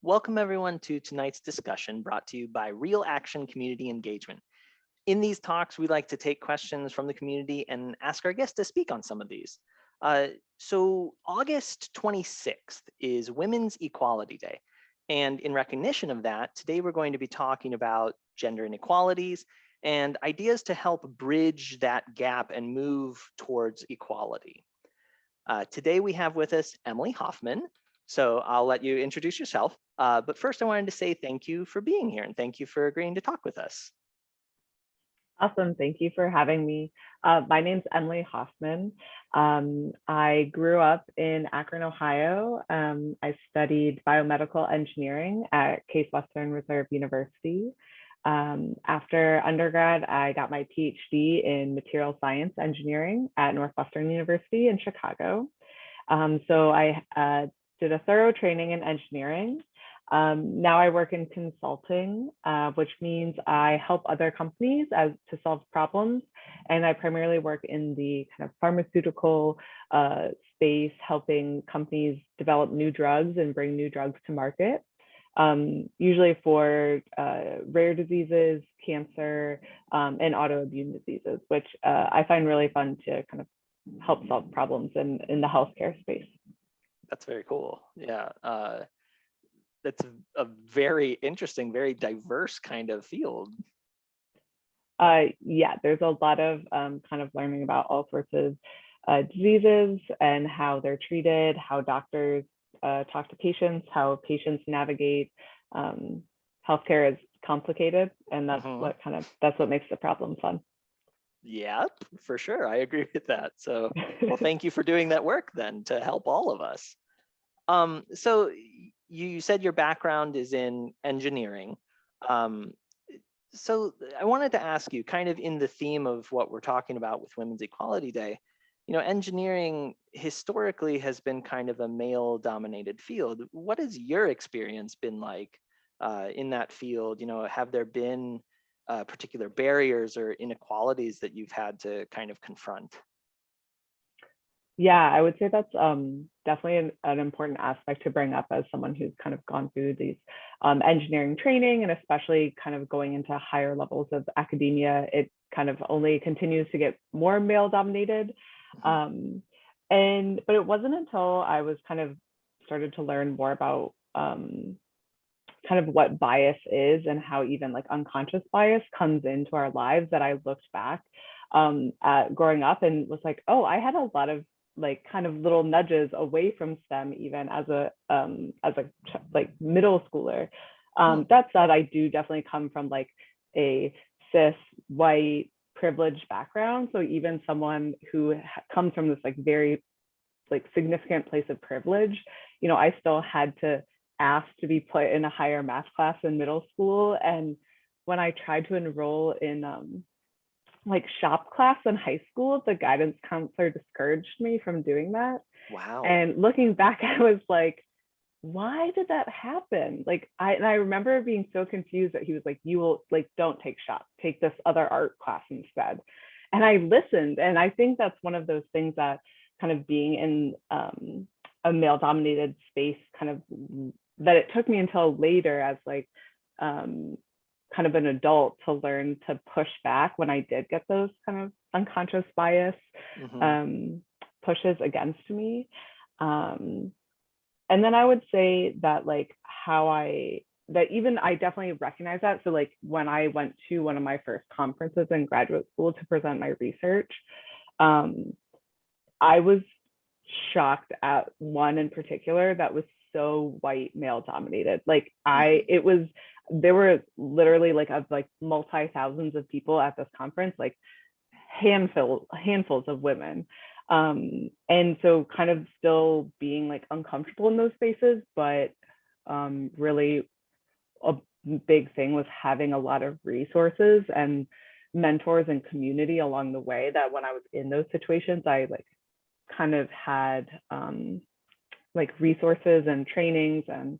Welcome everyone to tonight's discussion brought to you by Real Action Community Engagement. In these talks, we like to take questions from the community and ask our guests to speak on some of these. So August 26th is Women's Equality Day. And in recognition of that, today we're going to be talking about gender inequalities and ideas to help bridge that gap and move towards equality. Today we have with us Emily Hoffman. So I'll let you introduce yourself. But first I wanted to say thank you for being here and thank you for agreeing to talk with us. Awesome. Thank you for having me. My name's Emily Hoffman. I grew up in Akron, Ohio. I studied biomedical engineering at Case Western Reserve University. After undergrad, I got my PhD in material science engineering at Northwestern University in Chicago. So I did a thorough training in engineering. Now I work in consulting, which means I help other companies to solve problems. And I primarily work in the kind of pharmaceutical space, helping companies develop new drugs and bring new drugs to market, usually for rare diseases, cancer, and autoimmune diseases, which I find really fun to kind of help solve problems in the healthcare space. That's very cool. Yeah. That's a very interesting, very diverse kind of field. Yeah, there's a lot of kind of learning about all sorts of diseases and how they're treated, how doctors talk to patients, how patients navigate. Healthcare is complicated, and that's what makes the problem fun. Yeah, for sure. I agree with that. So, well, thank you for doing that work then to help all of us. So you said your background is in engineering. So I wanted to ask you, kind of in the theme of what we're talking about with Women's Equality Day, engineering historically has been kind of a male-dominated field. What has your experience been like in that field? Have there been particular barriers or inequalities that you've had to kind of confront? Yeah, I would say that's definitely an important aspect to bring up as someone who's kind of gone through these engineering training, and especially kind of going into higher levels of academia. It kind of only continues to get more male dominated. But it wasn't until I was kind of started to learn more about kind of what bias is and how even like unconscious bias comes into our lives that I looked back at growing up and was like, oh, I had a lot of like kind of little nudges away from STEM even as a like middle schooler. That said, I do definitely come from like a cis white privileged background. So even someone who comes from this like very like significant place of privilege, I still had to ask to be put in a higher math class in middle school. And when I tried to enroll in like shop class in high school, the guidance counselor discouraged me from doing that. Wow. And looking back, I was like, why did that happen? Like, I remember being so confused that he was like, you will like, don't take shop, take this other art class instead. And I listened. And I think that's one of those things that kind of being in a male dominated space kind of that it took me until later as like kind of an adult to learn to push back when I did get those kind of unconscious bias pushes against me. And then I would say that like I definitely recognize that. So like when I went to one of my first conferences in graduate school to present my research, I was shocked at one in particular that was so white male dominated. Like there were literally like of like multi-thousands of people at this conference, like handfuls of women. And so kind of still being like uncomfortable in those spaces, but really a big thing was having a lot of resources and mentors and community along the way, that when I was in those situations, I like kind of had like resources and trainings and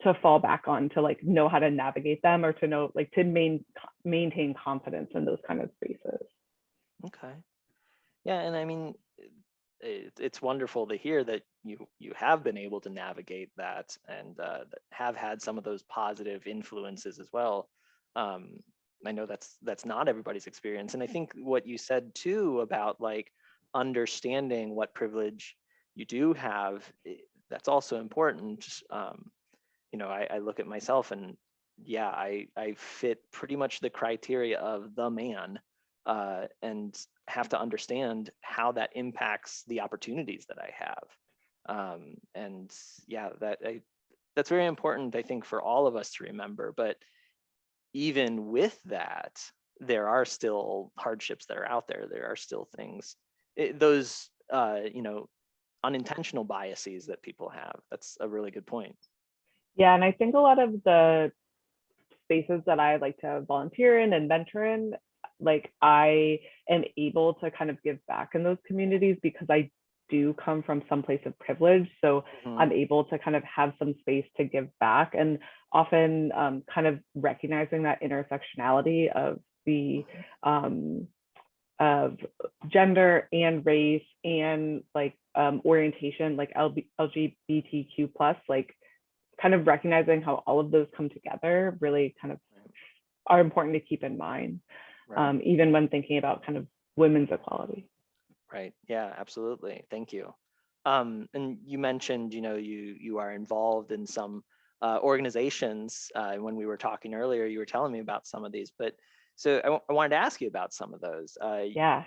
to fall back on to like know how to navigate them, or to know like to maintain confidence in those kind of spaces. Okay. Yeah, and I mean, it's wonderful to hear that you have been able to navigate that and have had some of those positive influences as well. Um, I know that's not everybody's experience, and I think what you said too about like understanding what privilege you do have, that's also important. I look at myself and yeah, I fit pretty much the criteria of the man, and have to understand how that impacts the opportunities that I have. And yeah, that's very important, I think, for all of us to remember. But even with that, there are still hardships that are out there. There are still things, those unintentional biases that people have. That's a really good point. Yeah, and I think a lot of the spaces that I like to volunteer in and mentor in, like I am able to kind of give back in those communities because I do come from some place of privilege. So Mhm. I'm able to kind of have some space to give back, and often kind of recognizing that intersectionality the um, of gender and race and like orientation, like LGBTQ plus, like kind of recognizing how all of those come together really kind of are important to keep in mind, Right. even when thinking about kind of women's equality. Right. Yeah, absolutely. Thank you. And you mentioned, you are involved in some organizations. When we were talking earlier, you were telling me about some of these. But so I wanted to ask you about some of those. Yeah.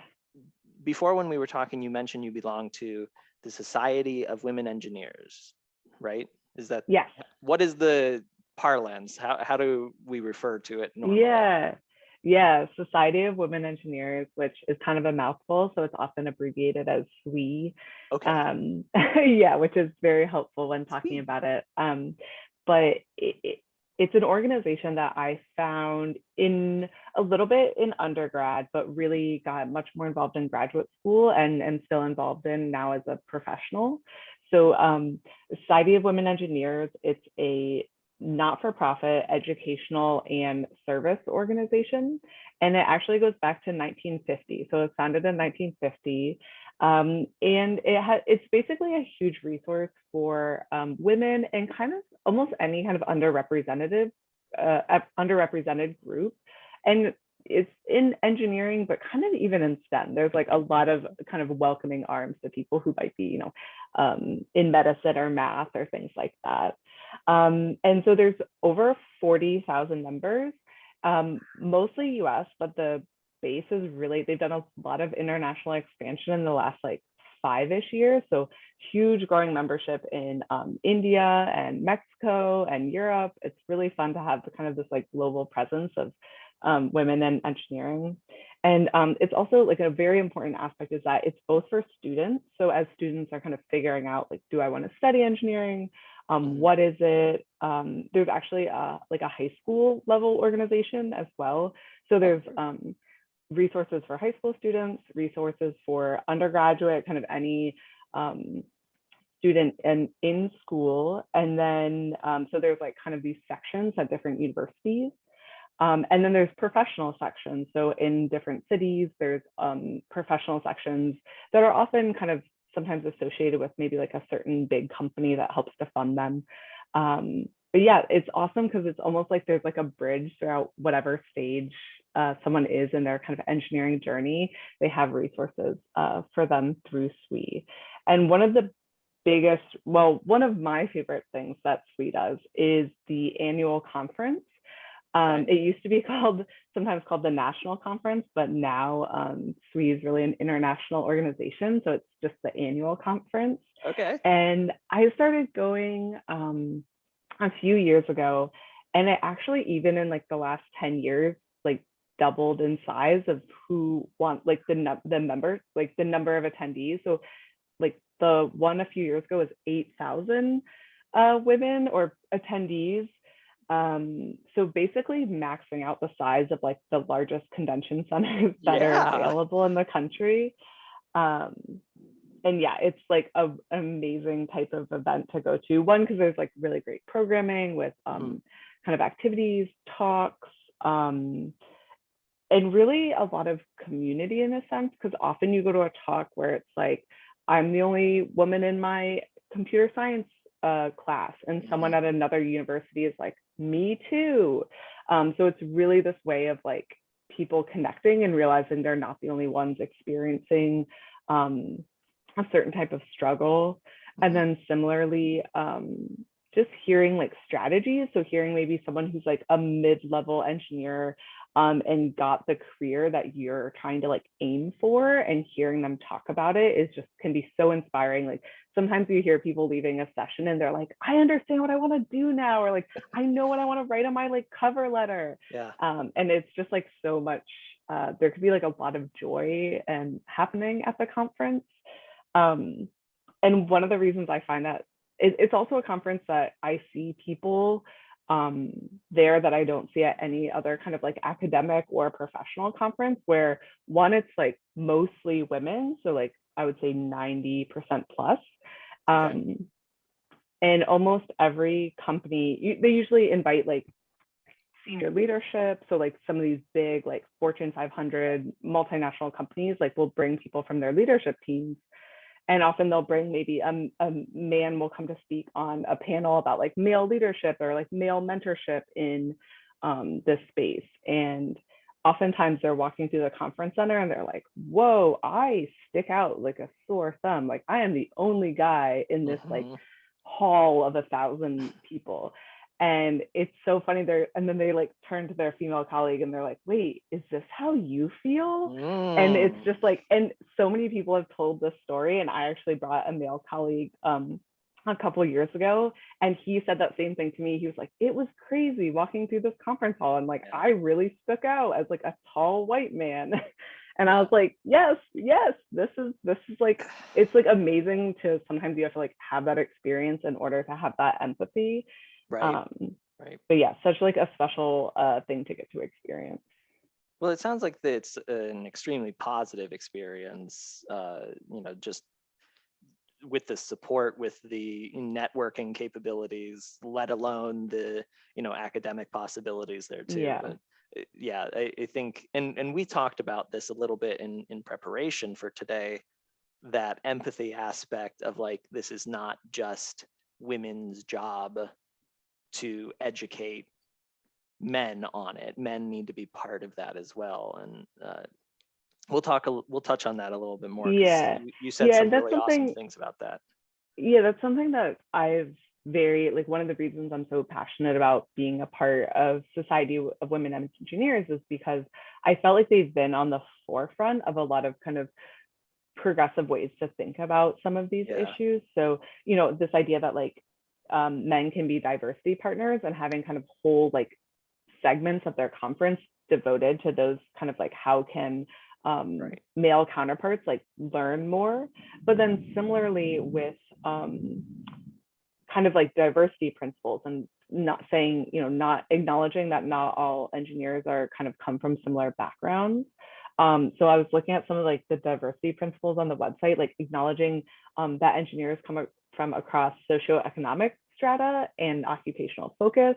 Before, when we were talking, you mentioned you belong to the Society of Women Engineers, right? Is that Yes. what is the parlance? How do we refer to it normally? Yeah. Yeah. Society of Women Engineers, which is kind of a mouthful, so it's often abbreviated as SWE. Okay. Yeah, which is very helpful when talking Sweet. about it. But it's an organization that I found in a little bit in undergrad, but really got much more involved in graduate school and still involved in now as a professional. So Society of Women Engineers, it's a not-for-profit educational and service organization. And it actually goes back to 1950. So it was founded in 1950. And it's basically a huge resource for women and kind of almost any kind of underrepresented group. And it's in engineering, but kind of even in STEM. There's like a lot of kind of welcoming arms to people who might be, in medicine or math or things like that. And so there's over 40,000 members, mostly US, but the base is really, they've done a lot of international expansion in the last like 5-ish years. So huge growing membership in India and Mexico and Europe. It's really fun to have the kind of this like global presence of women in engineering. And it's also like a very important aspect is that it's both for students. So as students are kind of figuring out like, do I want to study engineering? What is it? There's actually like a high school level organization as well. So there's resources for high school students, resources for undergraduate, kind of any student in school. And then, so there's like kind of these sections at different universities. And then there's professional sections. So in different cities, there's professional sections that are often kind of sometimes associated with maybe like a certain big company that helps to fund them. But yeah, it's awesome because it's almost like there's like a bridge throughout whatever stage someone is in their kind of engineering journey. They have resources for them through SWE. And one of the one of my favorite things that SWE does is the annual conference. It used to be sometimes called the National Conference, but now SWE is really an international organization. So it's just the annual conference. Okay. And I started going a few years ago, and it actually, even in like the last 10 years, like doubled in size of who want like the members, like the number of attendees. So like the one a few years ago was 8,000 women or attendees. So basically maxing out the size of like the largest convention centers that are available in the country. And yeah, it's like an amazing type of event to go to. One, because there's like really great programming with kind of activities, talks, and really a lot of community in a sense, because often you go to a talk where it's like, I'm the only woman in my computer science class, and someone at another university is like, me too. So it's really this way of like people connecting and realizing they're not the only ones experiencing a certain type of struggle. And then similarly, just hearing like strategies. So hearing maybe someone who's like a mid-level engineer and got the career that you're trying to like aim for, and hearing them talk about it is just can be so inspiring. Like sometimes you hear people leaving a session and they're like, I understand what I want to do now, or like I know what I want to write on my like cover letter. Yeah. And it's just like so much, there could be like a lot of joy and happening at the conference. And one of the reasons I find that it's also a conference that I see people there that I don't see at any other kind of like academic or professional conference, where one, it's like mostly women. So like I would say 90% plus. Okay. And almost every company, they usually invite like senior leadership. So like some of these big like Fortune 500 multinational companies like will bring people from their leadership teams. And often they'll bring maybe a man will come to speak on a panel about like male leadership or like male mentorship in this space. And oftentimes they're walking through the conference center and they're like, whoa, I stick out like a sore thumb. Like I am the only guy in this like hall of 1,000 people. And it's so funny there. And then they like turn to their female colleague and they're like, wait, is this how you feel? And it's just like, and so many people have told this story. And I actually brought a male colleague a couple of years ago, and he said that same thing to me. He was like, it was crazy walking through this conference hall, and like I really stuck out as like a tall white man. And I was like, yes, this is like, it's like amazing to sometimes you have to like have that experience in order to have that empathy. Right. But yeah, such like a special thing to get to experience. Well, it sounds like it's an extremely positive experience, just with the support, with the networking capabilities, let alone the, academic possibilities there too. Yeah. But yeah, I think, and we talked about this a little bit in preparation for today, that empathy aspect of like, this is not just women's job to educate men on it. Men need to be part of that as well. And we'll touch on that a little bit more, because Yeah. you said some And that's really awesome something, things about that. yeah, that's something that I've very, like one of the reasons I'm so passionate about being a part of Society of Women Engineers is because I felt like they've been on the forefront of a lot of kind of progressive ways to think about some of these issues. So, this idea that like men can be diversity partners, and having kind of whole like segments of their conference devoted to those kind of like how can male counterparts like learn more. But then similarly with kind of like diversity principles, and not saying, not acknowledging that not all engineers are kind of come from similar backgrounds. So I was looking at some of like the diversity principles on the website, like acknowledging that engineers come from across socioeconomic strata and occupational focus,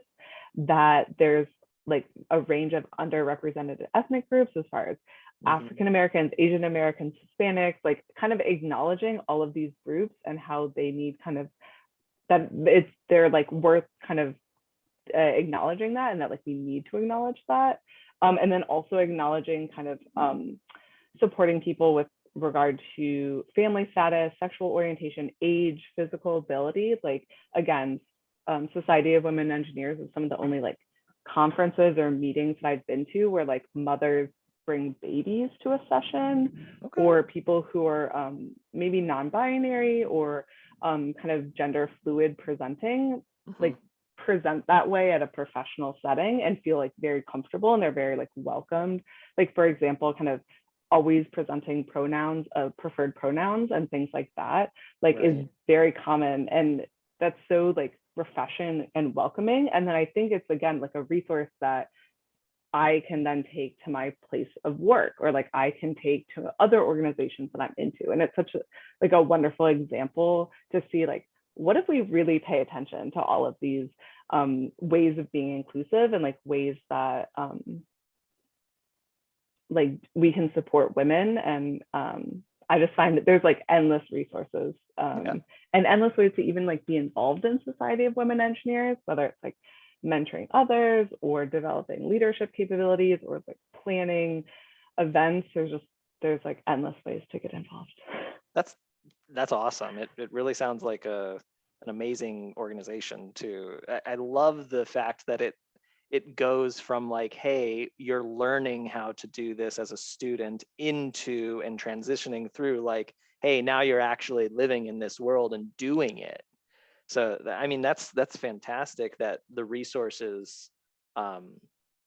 that there's like a range of underrepresented ethnic groups as far as African Americans, Asian Americans, Hispanics, like kind of acknowledging all of these groups and how they need kind of that they're like worth kind of acknowledging that, and that like we need to acknowledge that. And then also acknowledging kind of supporting people with regard to family status, sexual orientation, age, physical ability. Like again, Society of Women Engineers is some of the only like conferences or meetings that I've been to where like mothers bring babies to a session, or people who are maybe non-binary or kind of gender fluid presenting, like present that way at a professional setting and feel like very comfortable, and they're very like welcomed. Like for example, kind of always presenting pronouns of preferred pronouns and things like that, like is very common, and that's so like refreshing and welcoming. And then I think it's again like a resource that I can then take to my place of work, or like I can take to other organizations that I'm into. And it's such a like a wonderful example to see like, what if we really pay attention to all of these ways of being inclusive, and like ways that like we can support women and I just find that there's like endless resources Yeah. and endless ways to even like be involved in Society of Women Engineers, whether it's like mentoring others or developing leadership capabilities or like planning events. There's like endless ways to get involved. That's awesome. It really sounds like an amazing organization too. I love the fact that it goes from like, hey, you're learning how to do this as a student into and transitioning through like, hey, now you're actually living in this world and doing it. So I mean, that's fantastic that the resources um,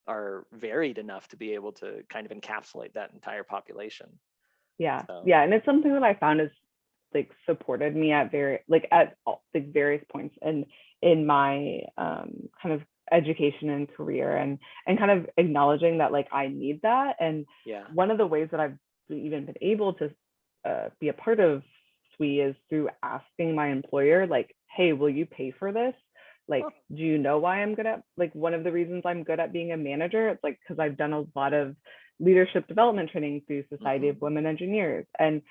are varied enough to be able to kind of encapsulate that entire population. Yeah, So yeah, and it's something that I found is like supported me at like various points in my kind of education and career, and kind of acknowledging that like I need that. And yeah. one of the ways that I've even been able to be a part of SWE is through asking my employer, like, hey, will you pay for this? Like, Oh, do you know why I'm good at, like, one of the reasons I'm good at being a manager? It's like because I've done a lot of leadership development training through Society of mhm. Women Engineers. And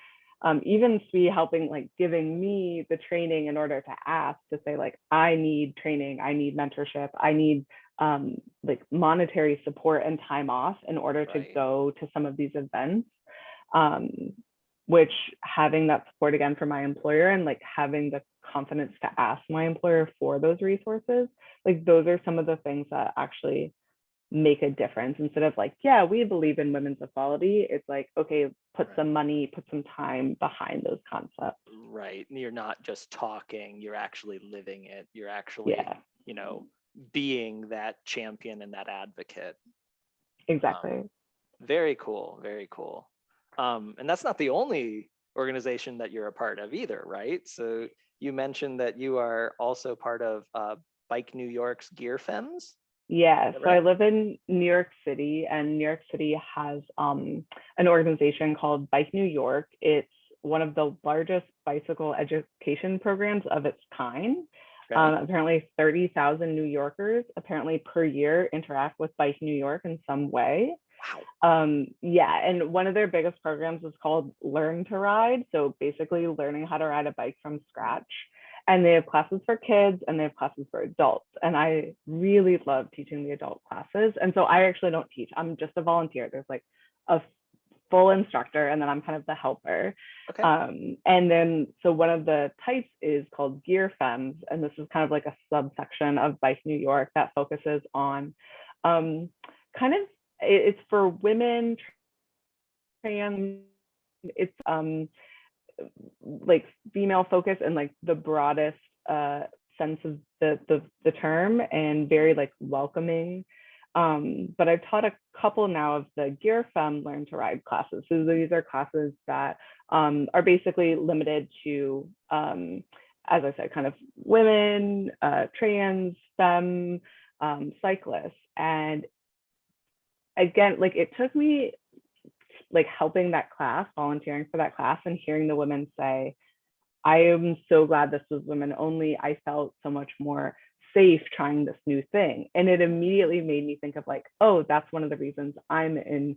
even SWE helping, like giving me the training in order to ask to say, like, I need training, I need mentorship, I need like monetary support and time off in order to Right. go to some of these events. Um, which having that support again from my employer and like having the confidence to ask my employer for those resources, like those are some of the things that actually make a difference. Instead of like, yeah, we believe in women's equality, it's like, okay, put Right. some money, put some time behind those concepts. Right. You're not just talking, you're actually living it. You're actually, Yeah, you know, being that champion and that advocate. Um, exactly. very cool. Very cool. And that's not the only organization that you're a part of either, right? So you mentioned that you are also part of Bike New York's Gear Femmes. Is Yeah, that so I right? live in New York City, and New York City has an organization called Bike New York. It's one of the largest bicycle education programs of its kind. Okay. Apparently, 30,000 New Yorkers apparently per year interact with Bike New York in some way. Wow. Yeah, and one of their biggest programs is called Learn to Ride. So basically, learning how to ride a bike from scratch. And they have classes for kids and they have classes for adults. And I really love teaching the adult classes. And so I actually don't teach, I'm just a volunteer. There's like a full instructor and then I'm kind of the helper. Okay. And then, so one of the types is called Gear Femmes. And this is kind of like a subsection of Bike New York that focuses on kind of, it's for women, trans, it's like female focus and like the broadest sense of the term, and very like welcoming. But I've taught a couple now of the Gear Femme Learn to Ride classes. So these are classes that are basically limited to, as I said, kind of women, trans, femme, cyclists. And again, like it took me like helping that class, volunteering for that class, and hearing the women say, I am so glad this was women only. I felt so much more safe trying this new thing. And it immediately made me think of like, oh, that's one of the reasons I'm in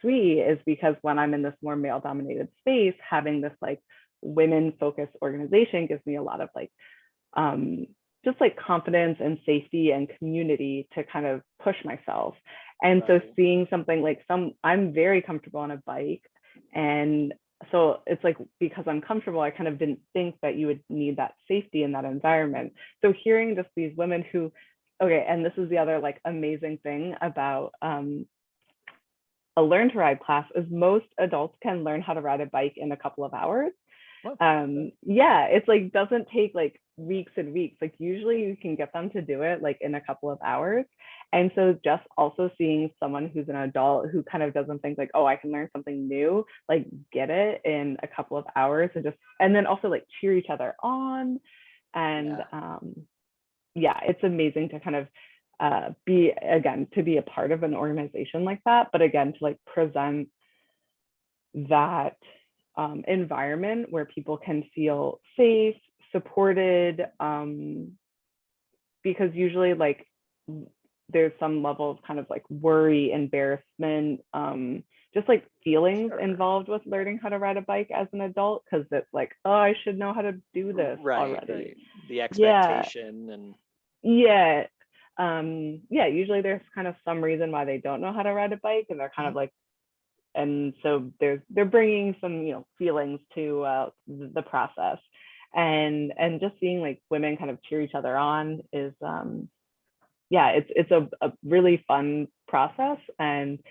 SWE, is because when I'm in this more male dominated space, having this like women focused organization gives me a lot of like just like confidence and safety and community to kind of push myself. And so Right. seeing something like I'm very comfortable on a bike. And so it's like, because I'm comfortable, I kind of didn't think that you would need that safety in that environment. So hearing just these women who, okay, and this is the other like amazing thing about a Learn to Ride class, is most adults can learn how to ride a bike in a couple of hours. Well, Yeah, it's like doesn't take like weeks and weeks. Like usually you can get them to do it like in a couple of hours. And so just also seeing someone who's an adult who kind of doesn't think like, oh, I can learn something new, like get it in a couple of hours, and then also like cheer each other on. And yeah. yeah, it's amazing to kind of to be a part of an organization like that, but again, to like present that environment where people can feel safe, supported, because usually like there's some level of kind of like worry, embarrassment, just like feelings Sure. involved with learning how to ride a bike as an adult, because it's like, oh, I should know how to do this Right, already. right. The Yeah, expectation and yeah. Yeah, usually there's kind of some reason why they don't know how to ride a bike, and they're kind of Mhm. like, and so they're bringing some, feelings to the process, and just seeing like women kind of cheer each other on is yeah, it's a really fun process. And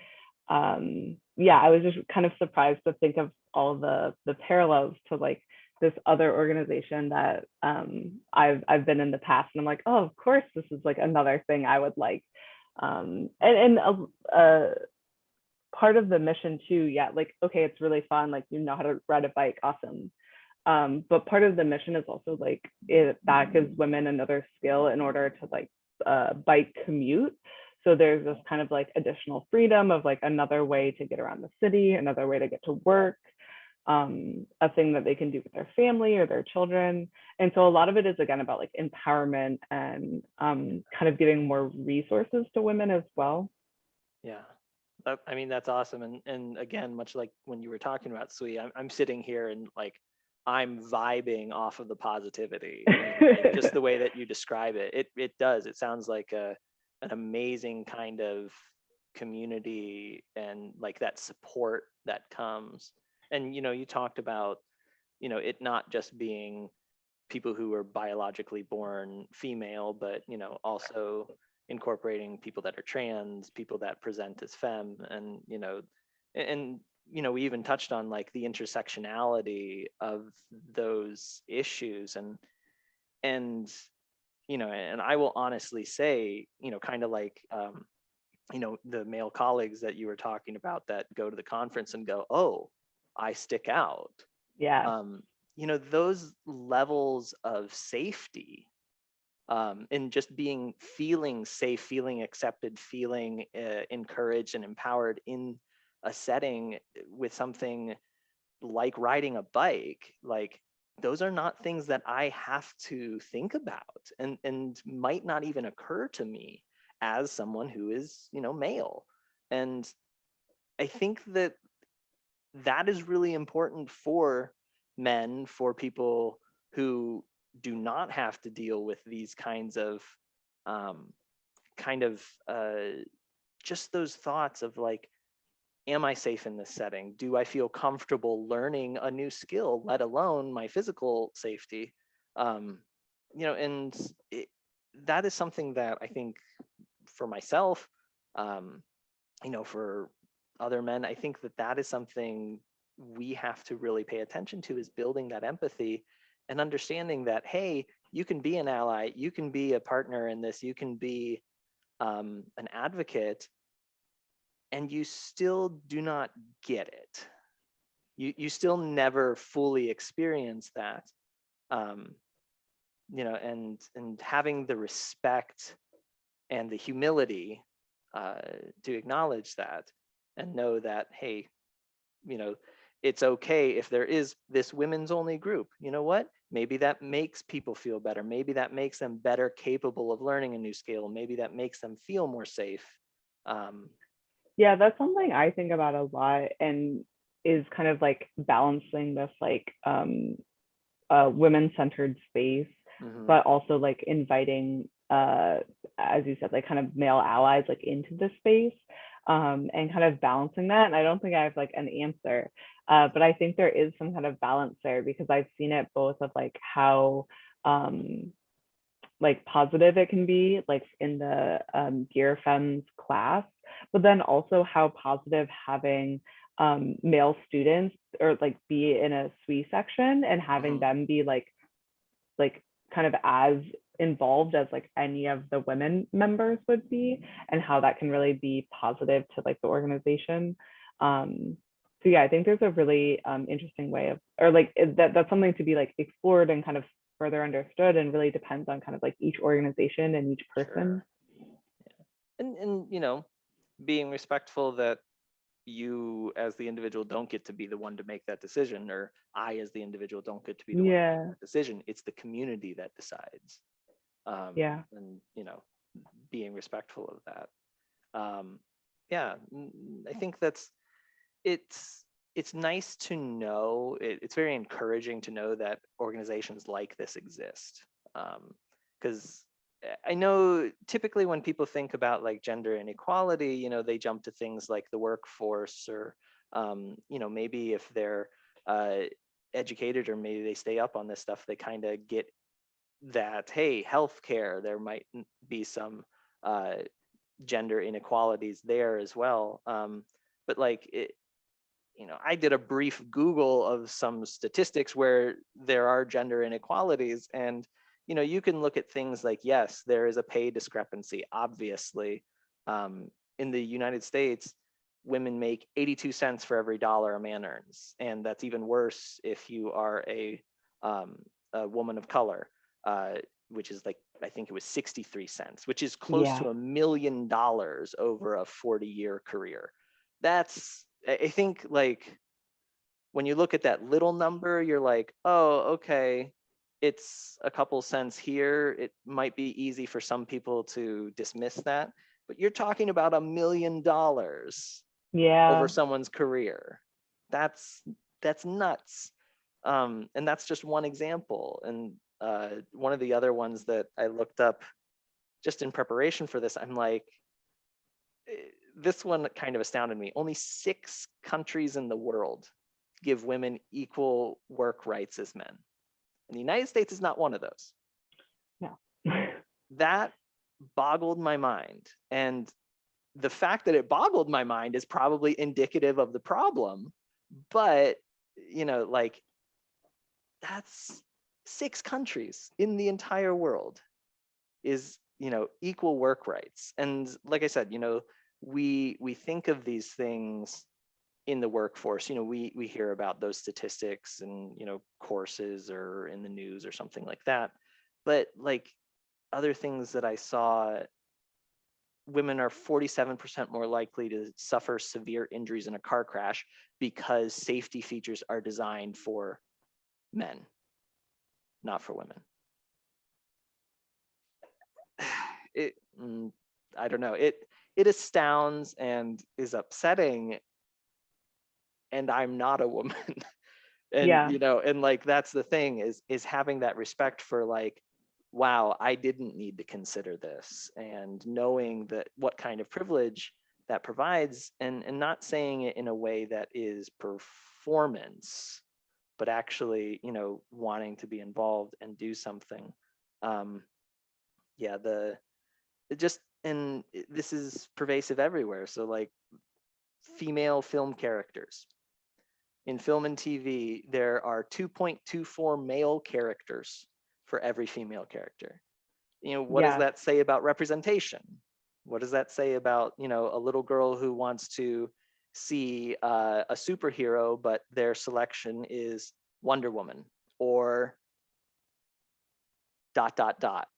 yeah, I was just kind of surprised to think of all the parallels to like this other organization that I've been in the past, and I'm like, oh, of course, this is like another thing I would like. And part of the mission too, yeah, like, okay, it's really fun, like, you know how to ride a bike, awesome. But part of the mission is also like that gives women another skill in order to like bike commute. So there's this kind of like additional freedom of like another way to get around the city, another way to get to work, a thing that they can do with their family or their children. And so a lot of it is again about like empowerment and kind of giving more resources to women as well. yeah. I mean, that's awesome. And again, much like when you were talking about Sui, I'm sitting here and like I'm vibing off of the positivity and just the way that you describe it. It does. It sounds like an amazing kind of community and like that support that comes. And you talked about, it not just being people who are biologically born female, but also incorporating people that are trans, people that present as femme, and and we even touched on like the intersectionality of those issues, and and I will honestly say, kind of like the male colleagues that you were talking about that go to the conference and go, oh, I stick out. Yeah. um, those levels of safety, and just feeling safe, feeling accepted, feeling encouraged and empowered in a setting with something like riding a bike, like those are not things that I have to think about and might not even occur to me as someone who is, male. And I think that that is really important for men, for people who do not have to deal with these kinds of um, kind of just those thoughts of like, am I safe in this setting? Do I feel comfortable learning a new skill, let alone my physical safety? Um, and that is something that I think for myself, um, for other men, I think that that is something we have to really pay attention to, is building that empathy and understanding that, hey, you can be an ally, you can be a partner in this, you can be an advocate, and you still do not get it. You still never fully experience that. Um, and having the respect and the humility to acknowledge that and know that, hey, you know, it's okay if there is this women's only group. You know what? Maybe that makes people feel better. Maybe that makes them better capable of learning a new skill. Maybe that makes them feel more safe. Um, Yeah, that's something I think about a lot, and is kind of like balancing this like women-centered space, mhm. but also like inviting as you said, like kind of male allies like into the space, and kind of balancing that. And I don't think I have like an answer, but I think there is some kind of balance there, because I've seen it both of like how like positive it can be like in the gear femmes class, but then also how positive having male students or like be in a SWE section and having Mhm. them be like kind of as involved as like any of the women members would be, and how that can really be positive to like the organization. So yeah, I think there's a really interesting way of, or like that's something to be like explored and kind of further understood, and really depends on kind of like each organization and each person. Sure. And being respectful that you as the individual don't get to be the one to make that decision, or I as the individual don't get to be the one to make Yeah, that decision. It's the community that decides. yeah. And being respectful of that. Yeah, I think that's it's nice to know, it's very encouraging to know that organizations like this exist. Because I know typically when people think about like gender inequality, they jump to things like the workforce, or maybe if they're educated, or maybe they stay up on this stuff, they kind of get that, hey, healthcare, there might be some gender inequalities there as well. But like I did a brief Google of some statistics where there are gender inequalities, and you can look at things like, yes, there is a pay discrepancy, obviously. In the United States, women make 82 cents for every dollar a man earns, and that's even worse if you are a woman of color, which is like, I think it was 63 cents, which is close to $1 million over a 40-year career. That's, I think, like, when you look at that little number, you're like, oh, okay, it's a couple cents here. It might be easy for some people to dismiss that, but you're talking about $1 million over someone's career. That's nuts. And that's just one example. And one of the other ones that I looked up just in preparation for this, I'm like, this one kind of astounded me. Only 6 countries in the world give women equal work rights as men. And the United States is not one of those. No. That boggled my mind. And the fact that it boggled my mind is probably indicative of the problem. But, like, that's 6 countries in the entire world is, equal work rights. And like I said, we think of these things in the workforce. We hear about those statistics and courses or in the news or something like that. But like other things that I saw, women are 47% more likely to suffer severe injuries in a car crash because safety features are designed for men, not for women. I don't know. It astounds and is upsetting. And I'm not a woman. And and like, that's the thing, is having that respect for like, wow, I didn't need to consider this, and knowing that what kind of privilege that provides, and not saying it in a way that is performance, but actually wanting to be involved and do something. And this is pervasive everywhere. So like, female film characters. In film and TV, there are 2.24 male characters for every female character. What does that say about representation? What does that say about, a little girl who wants to see a superhero, but their selection is Wonder Woman or ...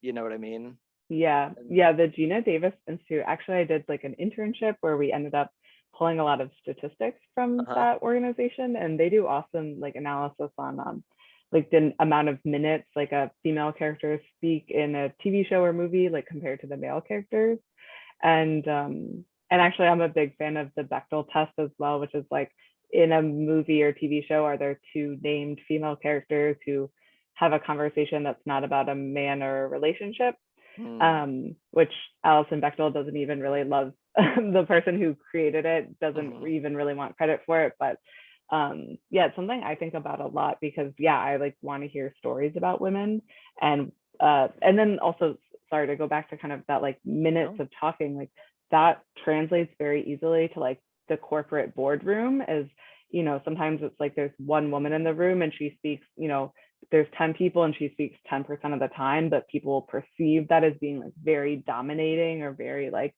You know what I mean? The Gina Davis Institute, actually I did like an internship where we ended up pulling a lot of statistics from that organization, and they do awesome like analysis on like the amount of minutes like a female character speak in a TV show or movie like compared to the male characters. And actually I'm a big fan of the Bechdel test as well, which is like, in a movie or TV show, are there 2 named female characters who have a conversation that's not about a man or a relationship? Which Alison Bechdel doesn't even really love. The person who created it doesn't even really want credit for it. But it's something I think about a lot, because I like want to hear stories about women. And then also, sorry to go back to kind of that like minutes of talking, like that translates very easily to like the corporate boardroom. As sometimes it's like there's one woman in the room and she speaks, there's 10 people and she speaks 10% of the time, but people perceive that as being like very dominating or very like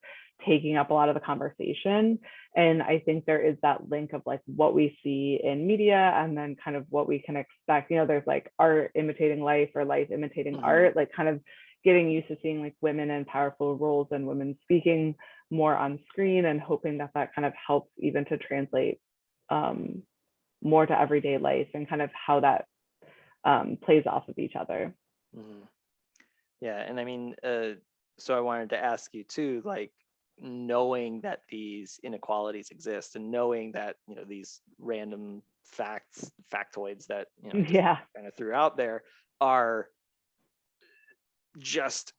taking up a lot of the conversation. And I think there is that link of like what we see in media and then kind of what we can expect. There's like art imitating life or life imitating art, like kind of getting used to seeing like women in powerful roles and women speaking more on screen, and hoping that that kind of helps even to translate more to everyday life and kind of how that plays off of each other. Yeah, and I mean, so I wanted to ask you too, like, knowing that these inequalities exist and knowing that, these random factoids that, just Yeah. kind of threw out there are just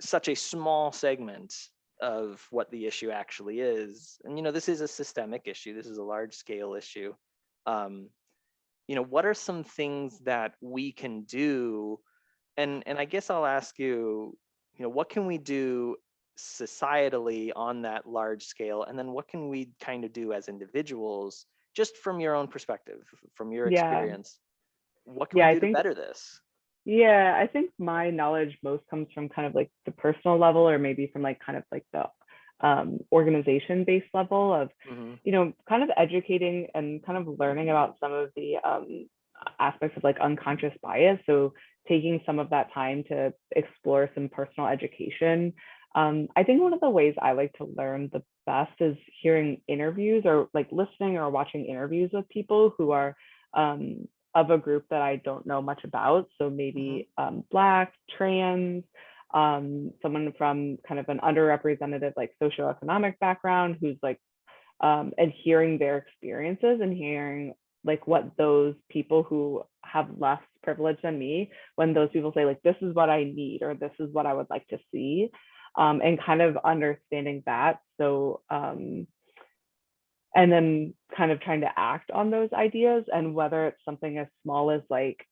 such a small segment of what the issue actually is. And, this is a systemic issue. This is a large scale issue. What are some things that we can do? And I guess I'll ask you, what can we do societally on that large scale? And then what can we kind of do as individuals, just from your own perspective, from your Yeah. experience? What can we Yeah, I do to think better this? Yeah, I think my knowledge most comes from kind of like the personal level, or maybe from like kind of like the organization based level of, Hmm. kind of educating and kind of learning about some of the aspects of like unconscious bias. So taking some of that time to explore some personal education. I think one of the ways I like to learn the best is hearing interviews, or like listening or watching interviews with people who are of a group that I don't know much about. So Hmm. maybe Black, trans, someone from kind of an underrepresented like socioeconomic background who's like, and hearing their experiences and hearing like what those people who have less privilege than me, when those people say like, this is what I need, or this is what I would like to see, and kind of understanding that. So, and then kind of trying to act on those ideas, and whether it's something as small as like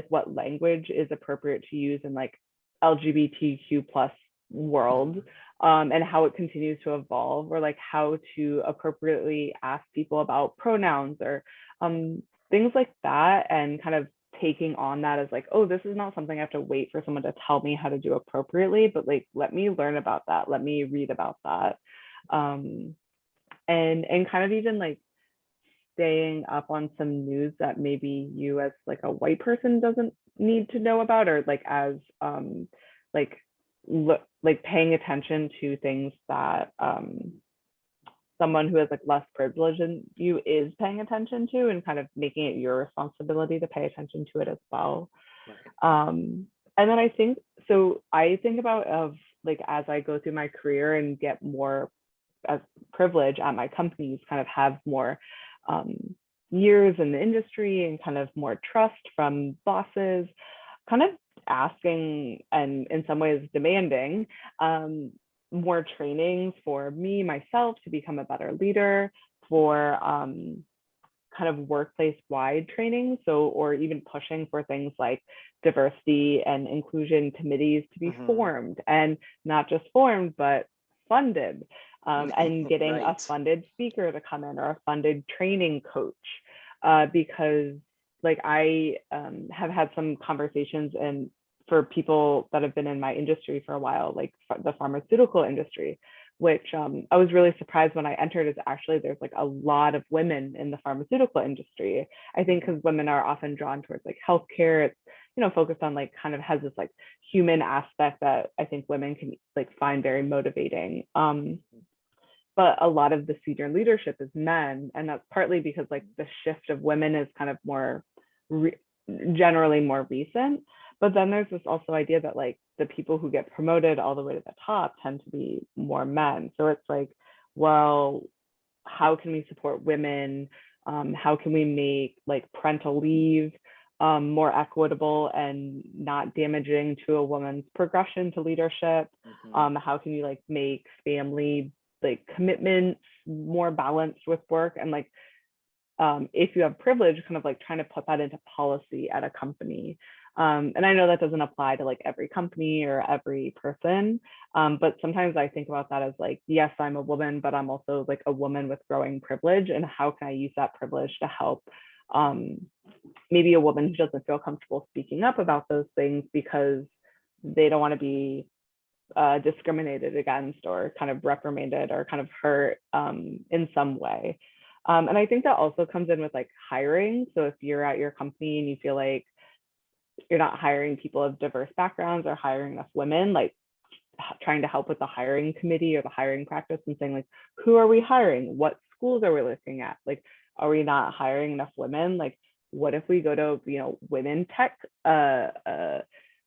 what language is appropriate to use in like LGBTQ plus world, and how it continues to evolve, or like how to appropriately ask people about pronouns, or things like that, and kind of taking on that as like, oh, this is not something I have to wait for someone to tell me how to do appropriately, but like, let me learn about that, let me read about that. And kind of even like staying up on some news that maybe you as like a white person doesn't need to know about, or like as like like paying attention to things that someone who has like less privilege than you is paying attention to, and kind of making it your responsibility to pay attention to it as well. Right. And then I think about of like, as I go through my career and get more as privilege at my companies, kind of have more years in the industry and kind of more trust from bosses, kind of asking and in some ways demanding more training for me, myself, to become a better leader, for kind of workplace wide training. So, or even pushing for things like diversity and inclusion committees to be Hmm. formed, and not just formed, but funded, and getting a Right. funded speaker to come in, or a funded training coach. Because like I have had some conversations, and for people that have been in my industry for a while, like the pharmaceutical industry, which I was really surprised when I entered, is actually there's like a lot of women in the pharmaceutical industry. I think Hmm. because women are often drawn towards like healthcare, it's focused on like kind of has this like human aspect that I think women can like find very motivating. But a lot of the senior leadership is men, and that's partly because like the shift of women is kind of more re- generally more recent. But then there's this also idea that like the people who get promoted all the way to the top tend to be more men. So it's like, well, how can we support women? How can we make like parental leave more equitable and not damaging to a woman's progression to leadership? Hmm. How can you like make family like commitments more balanced with work? And like, if you have privilege, kind of like trying to put that into policy at a company. And I know that doesn't apply to like every company or every person, but sometimes I think about that as like, yes, I'm a woman, but I'm also like a woman with growing privilege, and how can I use that privilege to help maybe a woman who doesn't feel comfortable speaking up about those things because they don't want to be discriminated against, or kind of reprimanded, or kind of hurt in some way. And I think that also comes in with like hiring. So if you're at your company and you feel like you're not hiring people of diverse backgrounds or hiring enough women, like trying to help with the hiring committee or the hiring practice, and saying like, who are we hiring? What schools are we looking at? Like, are we not hiring enough women? Like, what if we go to women tech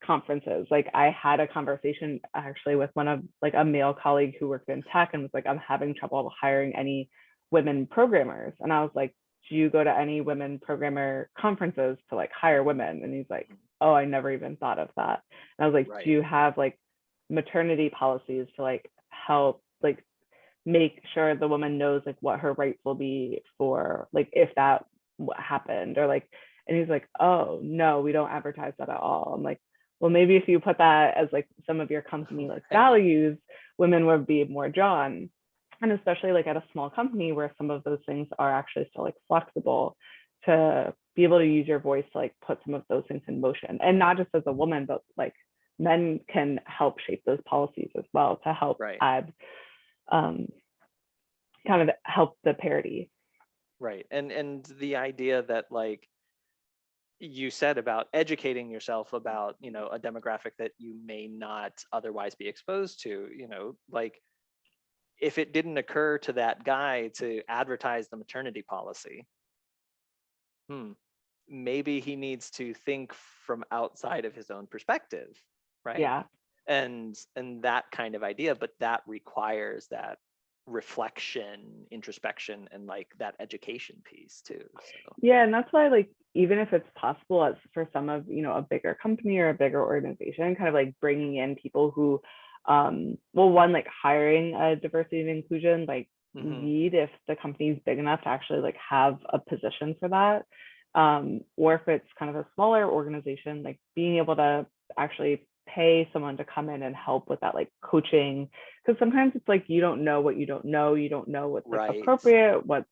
conferences. Like I had a conversation actually with one of like a male colleague who worked in tech and was like, I'm having trouble hiring any women programmers. And I was like, do you go to any women programmer conferences to like hire women? And he's like, oh, I never even thought of that. And I was like, do Right. you have like maternity policies to like help like make sure the woman knows like what her rights will be for like if that happened, or like, and he's like, oh no, we don't advertise that at all. I'm like, well, maybe if you put that as like some of your company like Right. values, women would be more drawn. And especially like at a small company where some of those things are actually still like flexible, to be able to use your voice to like put some of those things in motion, and not just as a woman, but like men can help shape those policies as well to help Right. add um, kind of help the parity. Right. And the idea that like you said about educating yourself about, a demographic that you may not otherwise be exposed to, like if it didn't occur to that guy to advertise the maternity policy, maybe he needs to think from outside of his own perspective, right? Yeah. And that kind of idea, but that requires that reflection, introspection, and like that education piece too. So Yeah, and that's why like even if it's possible as for some of a bigger company or a bigger organization, kind of like bringing in people who well, one, like hiring a diversity and inclusion like lead if the company is big enough to actually like have a position for that, or if it's kind of a smaller organization, like being able to actually pay someone to come in and help with that like coaching, because sometimes it's like you don't know what you don't know, you don't know what's like right. appropriate, what's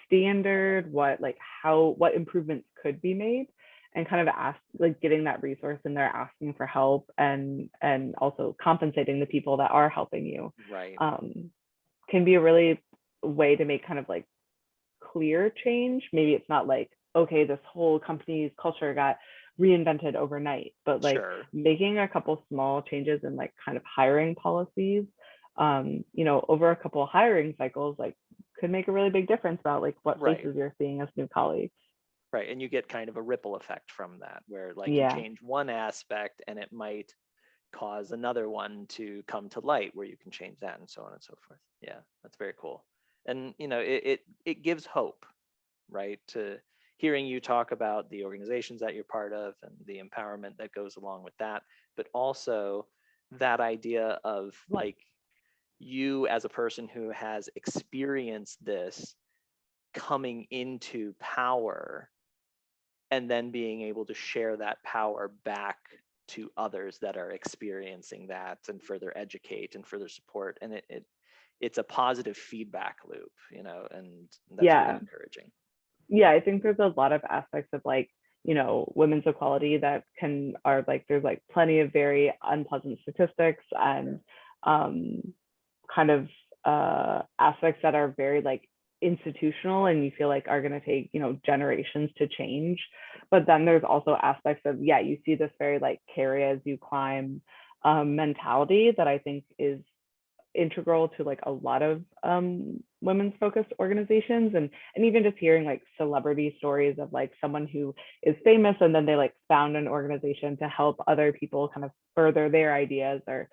standard, what like what improvements could be made, and kind of ask like getting that resource in there, asking for help, and also compensating the people that are helping you, Right. can be a really way to make kind of like clear change. Maybe it's not like, okay, this whole company's culture got reinvented overnight, but like Sure. making a couple small changes in like kind of hiring policies, over a couple of hiring cycles, like could make a really big difference about like what Right. faces you're seeing as new colleagues. Right. And you get kind of a ripple effect from that, where like you Yeah. change one aspect and it might cause another one to come to light where you can change that, and so on and so forth. Yeah, that's very cool. And it gives hope, right, to hearing you talk about the organizations that you're part of and the empowerment that goes along with that, but also that idea of like you as a person who has experienced this coming into power and then being able to share that power back to others that are experiencing that and further educate and further support. And it's a positive feedback loop, and that's really Yeah. encouraging. Yeah, I think there's a lot of aspects of like women's equality that are like, there's like plenty of very unpleasant statistics and kind of aspects that are very like institutional and you feel like are going to take generations to change. But then there's also aspects of, yeah, you see this very like carry as you climb mentality that I think is integral to like a lot of women's focused organizations, and even just hearing like celebrity stories of like someone who is famous and then they like found an organization to help other people kind of further their ideas or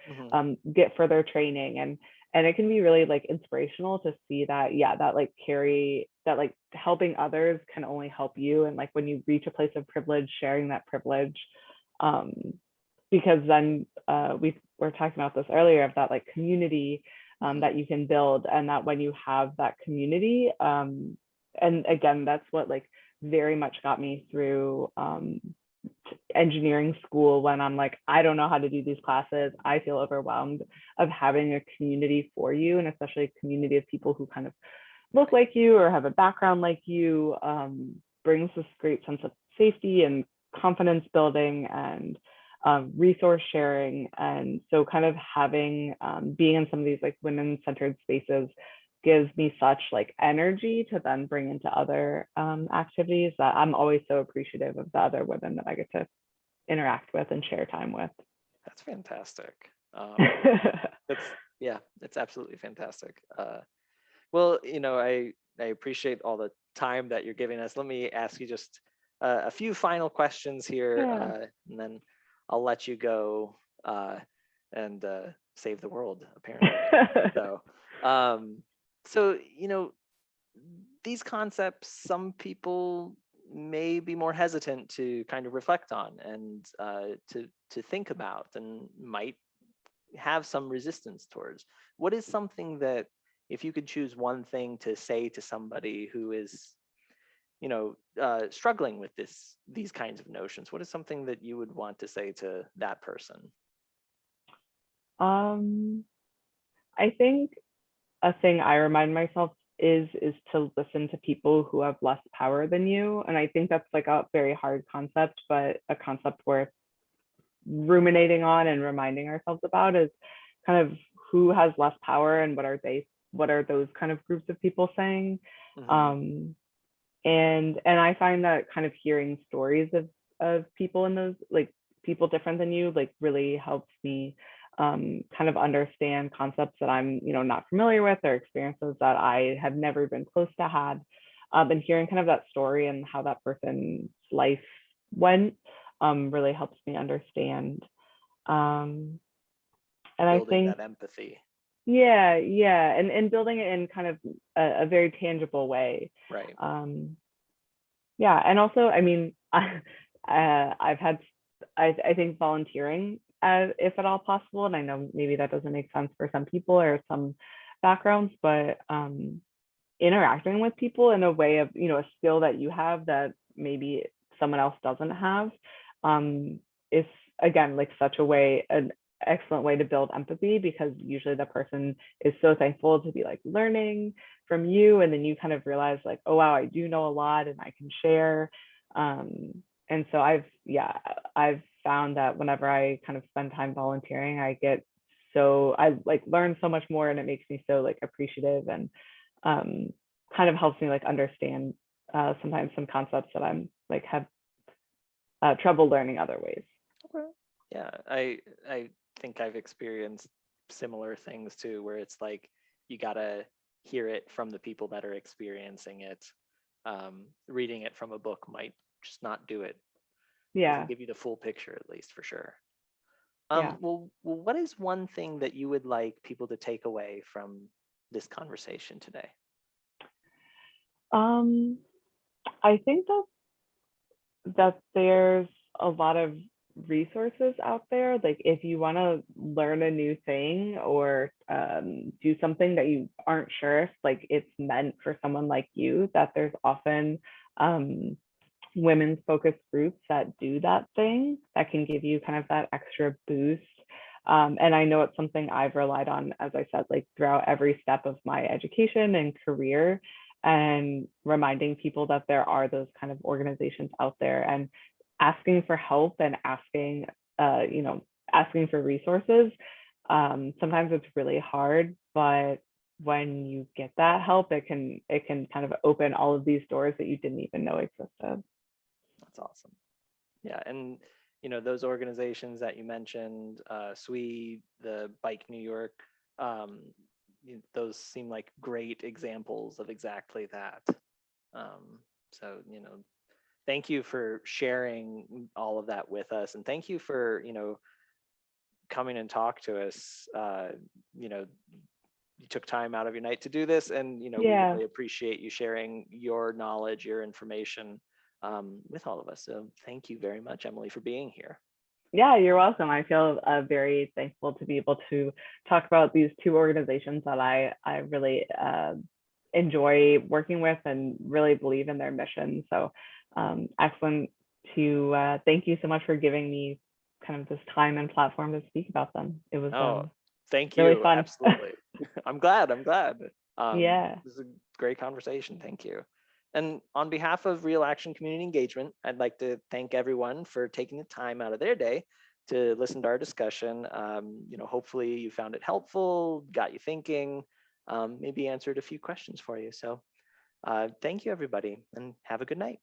get further training, and it can be really like inspirational to see that, yeah, that like carry that like helping others can only help you, and like when you reach a place of privilege, sharing that privilege, because then we were talking about this earlier of that like community that you can build, and that when you have that community, and again, that's what like very much got me through engineering school, when I'm like, I don't know how to do these classes, I feel overwhelmed, of having a community for you, and especially a community of people who kind of look like you or have a background like you, brings this great sense of safety and confidence building and resource sharing. And so kind of having being in some of these like women-centered spaces gives me such like energy to then bring into other activities, that I'm always so appreciative of the other women that I get to interact with and share time with. That's fantastic. It's absolutely fantastic. Well, I appreciate all the time that you're giving us. Let me ask you just a few final questions here, Yeah. and then I'll let you go and save the world, apparently. So, um, so these concepts, some people may be more hesitant to kind of reflect on and to think about, and might have some resistance towards. What is something that, if you could choose one thing to say to somebody who is struggling with these kinds of notions, what is something that you would want to say to that person? I think a thing I remind myself is to listen to people who have less power than you. And I think that's like a very hard concept, but a concept worth ruminating on and reminding ourselves about is kind of who has less power and what are those kind of groups of people saying. Mm-hmm. And I find that kind of hearing stories of people in those, like people different than you, like really helps me kind of understand concepts that I'm not familiar with, or experiences that I have never been close to had. And hearing kind of that story and how that person's life went really helps me understand. And I Building think, that empathy. yeah, and building it in kind of a very tangible way. Right. Yeah, and also, I mean, I've had, I think volunteering, if at all possible, and I know maybe that doesn't make sense for some people or some backgrounds, but interacting with people in a way of, a skill that you have that maybe someone else doesn't have, is again like such an excellent way to build empathy, because usually the person is so thankful to be like learning from you, and then you kind of realize like, oh wow, I do know a lot and I can share. And so I've found that whenever I kind of spend time volunteering, I like learn so much more, and it makes me so like appreciative, and kind of helps me like understand sometimes some concepts that I'm like have trouble learning other ways. Okay. Yeah, I think I've experienced similar things too, where it's like you gotta hear it from the people that are experiencing it. Reading it from a book might just not do it. Doesn't Yeah, give you the full picture, at least, for sure. yeah. Well, what is one thing that you would like people to take away from this conversation today? Um, I think that there's a lot of resources out there. Like if you want to learn a new thing, or do something that you aren't sure if like it's meant for someone like you, that there's often women's focused groups that do that thing that can give you kind of that extra boost. And I know it's something I've relied on, as I said, like throughout every step of my education and career, and reminding people that there are those kind of organizations out there, and asking for help, and asking for resources. Sometimes it's really hard, but when you get that help, it can kind of open all of these doors that you didn't even know existed. That's awesome. Yeah, and those organizations that you mentioned, SWE, the Bike New York, those seem like great examples of exactly that. So thank you for sharing all of that with us, and thank you for coming and talk to us. You took time out of your night to do this, and we Yeah. really appreciate you sharing your knowledge, your information, with all of us. So thank you very much, Emily, for being here. Yeah, you're welcome. I feel very thankful to be able to talk about these two organizations that I really enjoy working with and really believe in their mission. So excellent to thank you so much for giving me kind of this time and platform to speak about them. It was Oh, thank really you. fun. Absolutely. I'm glad. Yeah. This is a great conversation. Thank you. And on behalf of Real Action Community Engagement, I'd like to thank everyone for taking the time out of their day to listen to our discussion. Hopefully you found it helpful, got you thinking, maybe answered a few questions for you. So thank you, everybody, and have a good night.